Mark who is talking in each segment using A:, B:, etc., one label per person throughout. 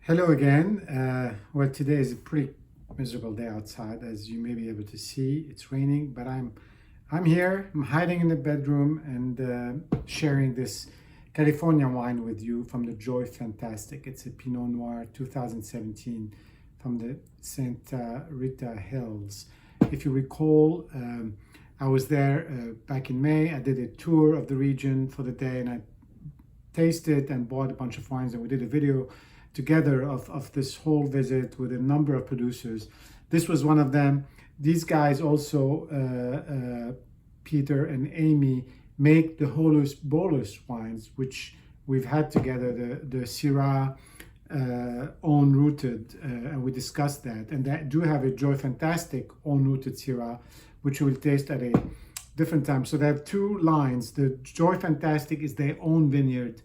A: Hello again. Well, today is a pretty miserable day outside, as you may be able to see. It's raining, but I'm here. I'm hiding in the bedroom and sharing this California wine with you from the Joy Fantastic. It's a Pinot Noir 2017 from the Santa Rita Hills. If you recall, I was there back in May. I did a tour of the region for the day, and I tasted and bought a bunch of wines, and we did a video together of this whole visit with a number of producers. This was one of them. These guys also, Peter and Amy, make the Holus Bolus wines, which we've had together, the Syrah own rooted, and we discussed that. And they do have a Joy Fantastic own rooted Syrah, which we'll taste at a different time. So they have two lines. The Joy Fantastic is their own vineyard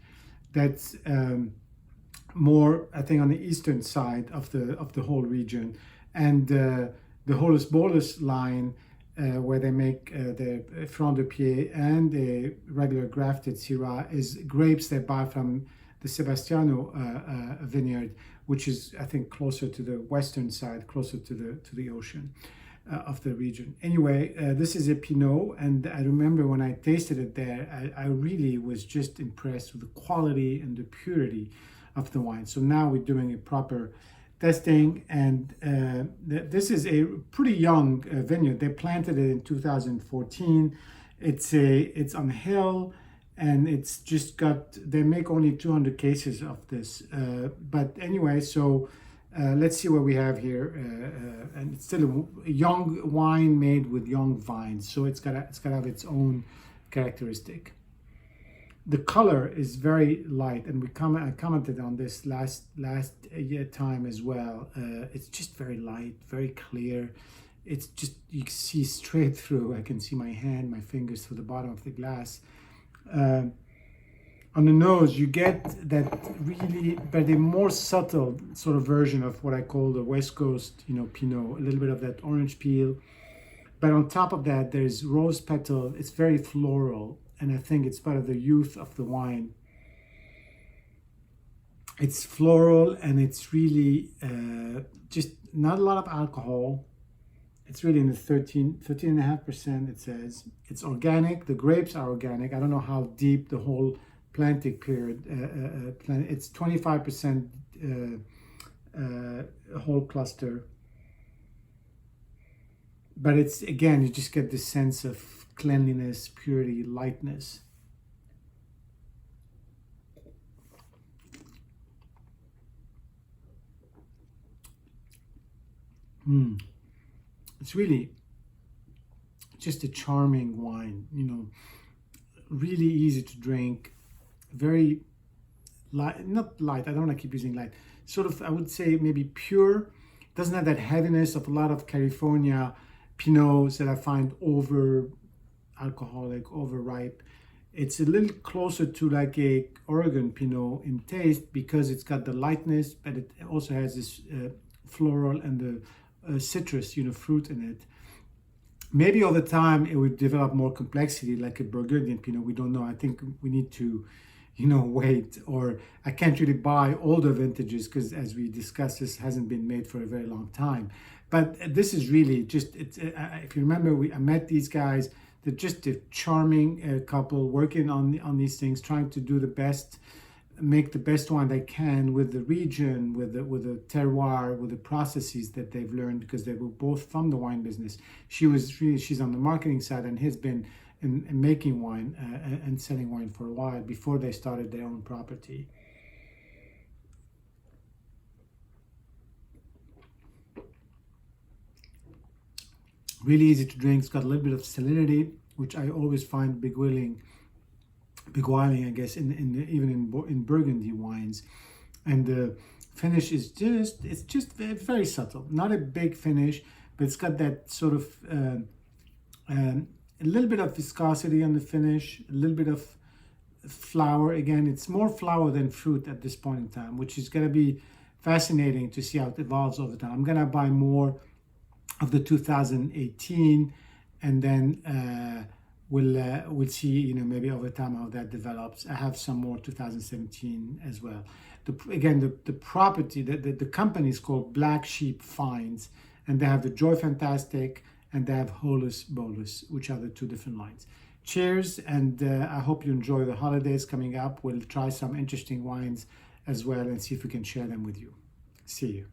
A: that's more, I think, on the eastern side of the whole region, and the Holus Bolus line, where they make the Franc de Pied and the regular grafted Syrah, is grapes they buy from the Sebastiano vineyard, which is, I think, closer to the western side, closer to the ocean of the region. Anyway, this is a Pinot, and I remember when I tasted it there, I really was just impressed with the quality and the purity of the wine. So now we're doing a proper testing, and this is a pretty young vineyard. They planted it in 2014. It's on a hill, and it's just got, they make only 200 cases of this. But anyway, so let's see what we have here. And it's still a young wine made with young vines, so it's got to have its own characteristic. The color is very light, and I commented on this last year time as well. It's just very light, very clear. It's just, you can see straight through. I can see my hand, my fingers through the bottom of the glass. On the nose, you get that really, but a more subtle sort of version of what I call the West Coast, Pinot. A little bit of that orange peel, but on top of that, there's rose petal. It's very floral, and I think it's part of the youth of the wine. It's floral, and it's really just not a lot of alcohol. It's really in the 13.5%, it says. It's organic. The grapes are organic. I don't know how deep the whole planting period, it's 25% whole cluster. But it's, again, you just get this sense of cleanliness, purity, lightness. It's really just a charming wine, really easy to drink, very light, not light, I don't want to keep using light, sort of, I would say maybe pure. Doesn't have that heaviness of a lot of California Pinots that I find over alcoholic, overripe. It's a little closer to like a Oregon Pinot in taste, because it's got the lightness, but it also has this floral and the citrus, fruit in it. Maybe over time it would develop more complexity, like a Burgundian Pinot. We don't know. I think we need to, wait. Or I can't really buy older vintages because, as we discussed, this hasn't been made for a very long time. But this is really just, if you remember, I met these guys. They're just a charming couple working on these things, trying to do the best, make the best wine they can with the region, with the terroir, with the processes that they've learned, because they were both from the wine business. She's on the marketing side, and he's been in making wine and selling wine for a while before they started their own property. Really easy to drink. It's got a little bit of salinity, which I always find beguiling, I guess, even in Burgundy wines. And the finish is just very subtle. Not a big finish, but it's got that sort of a little bit of viscosity on the finish, a little bit of flower. Again, it's more flower than fruit at this point in time, which is going to be fascinating to see how it evolves over time. I'm going to buy more of the 2018, and then we'll see, maybe over time how that develops. I have some more 2017 as well. the property, the company is called Black Sheep Finds, and they have the Joy Fantastic and they have Holus Bolus, which are the two different lines. Cheers, and I hope you enjoy the holidays coming up. We'll try some interesting wines as well and see if we can share them with you. See you.